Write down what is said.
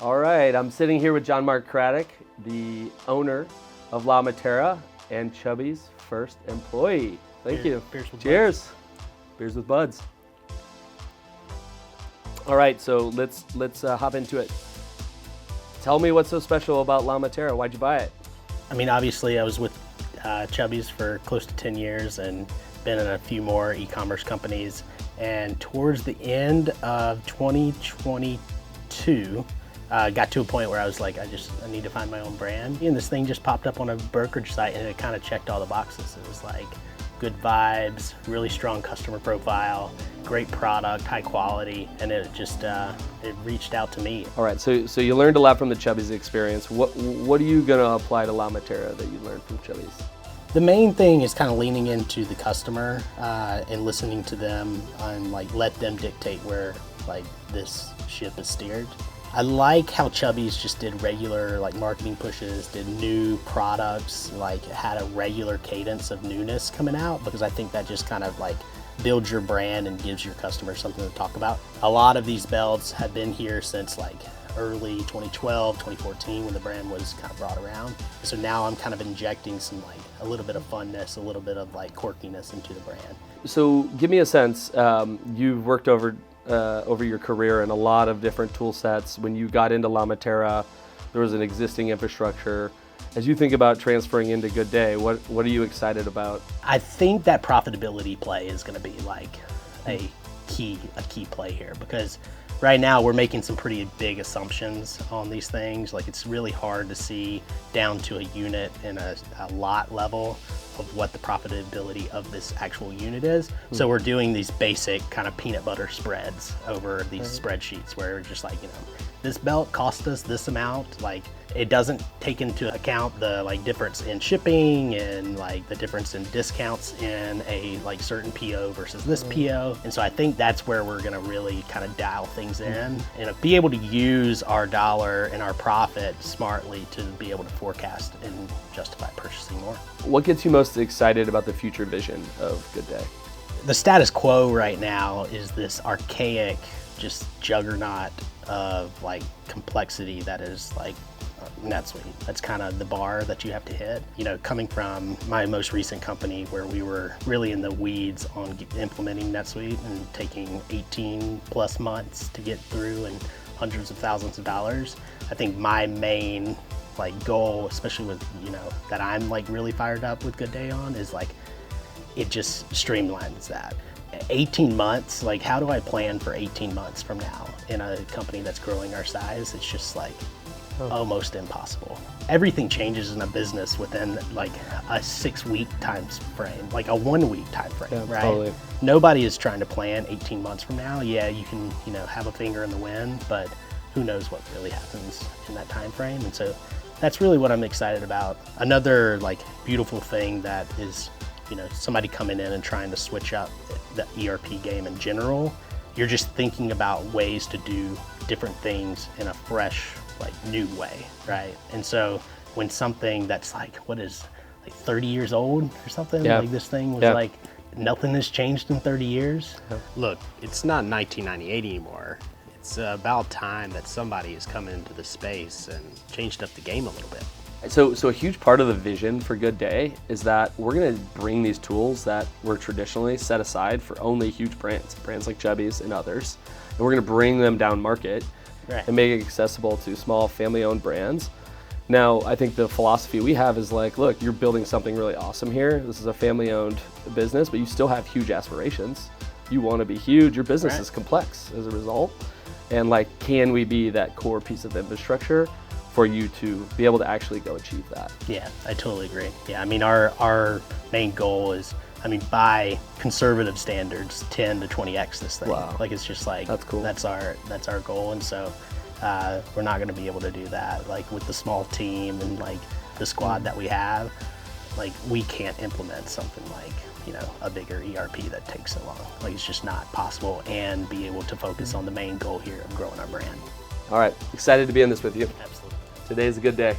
All right, I'm sitting here with Jon-Mark Craddock, the owner of La Matera and Chubby's first employee. Thank you. Cheers. Buds. Beers with buds. All right, so let's hop into it. Tell me what's so special about La Matera. Why'd you buy it? I mean, obviously I was with Chubby's for close to 10 years and been in a few more e-commerce companies. And towards the end of 2022, got to a point where I was like, I need to find my own brand. And this thing just popped up on a brokerage site and it kind of checked all the boxes. It was like good vibes, really strong customer profile, great product, high quality, and it just, it reached out to me. All right, so you learned a lot from the Chubby's experience. What are you gonna apply to La Matera that you learned from Chubby's? The main thing is kind of leaning into the customer and listening to them and like let them dictate where like this ship is steered. I like how Chubby's just did regular like marketing pushes, did new products, like had a regular cadence of newness coming out, because I think that just kind of like builds your brand and gives your customers something to talk about. A lot of these belts have been here since like early 2012, 2014 when the brand was kind of brought around. So now I'm kind of injecting some like a little bit of funness, a little bit of like quirkiness into the brand. So give me a sense, you've worked over your career in a lot of different tool sets. When you got into La Matera, there was an existing infrastructure. As you think about transferring into GoodDay, what are you excited about? I think that profitability play is going to be like a key play here, because right now we're making some pretty big assumptions on these things. Like it's really hard to see down to a unit and a lot level of what the profitability of this actual unit is. So we're doing these basic kind of peanut butter spreads over these spreadsheets where we're just like, you know, this belt cost us this amount. Like it doesn't take into account the like difference in shipping and like the difference in discounts in a like certain PO versus this PO. And so I think that's where we're gonna really kind of dial things in and be able to use our dollar and our profit smartly to be able to forecast and justify purchasing more. What gets you most excited about the future vision of GoodDay? The status quo right now is this archaic, just juggernaut of like complexity that is like NetSuite. That's kind of the bar that you have to hit. You know, coming from my most recent company where we were really in the weeds on implementing NetSuite and taking 18 plus months to get through and hundreds of thousands of dollars. I think my main like goal, especially with, you know, that I'm like really fired up with GoodDay on, is like, it just streamlines that. 18 months, like how do I plan for 18 months from now in a company that's growing our size? It's just like almost impossible. Everything changes in a business within like a 6-week time frame, like a 1-week time frame, right? Totally. Nobody is trying to plan 18 months from now. Yeah, you can, you know, have a finger in the wind, but who knows what really happens in that time frame. And so that's really what I'm excited about. Another like beautiful thing that is, you know, somebody coming in and trying to switch up the ERP game in general, you're just thinking about ways to do different things in a fresh, like new way, right? And so when something that's like, what is like 30 years old or something, like this thing was like, nothing has changed in 30 years. Look, it's not 1998 anymore. It's about time that somebody has come into the space and changed up the game a little bit. So a huge part of the vision for GoodDay is that we're gonna bring these tools that were traditionally set aside for only huge brands like Chubby's and others, and we're gonna bring them down market and make it accessible to small family-owned brands. Now, I think the philosophy we have is like, look, you're building something really awesome here. This is a family-owned business, but you still have huge aspirations. You wanna be huge, your business is complex as a result. And like, can we be that core piece of infrastructure for you to be able to actually go achieve that? Yeah, I totally agree. Yeah, I mean, our main goal is, I mean, by conservative standards, 10 to 20x this thing. Wow. Like, it's just like, that's cool. That's our goal. And so we're not gonna be able to do that. Like with the small team and like the squad that we have, like we can't implement something like, you know, a bigger ERP that takes so long. Like it's just not possible, and be able to focus on the main goal here of growing our brand. All right, excited to be in this with you. Absolutely. Today's a good day.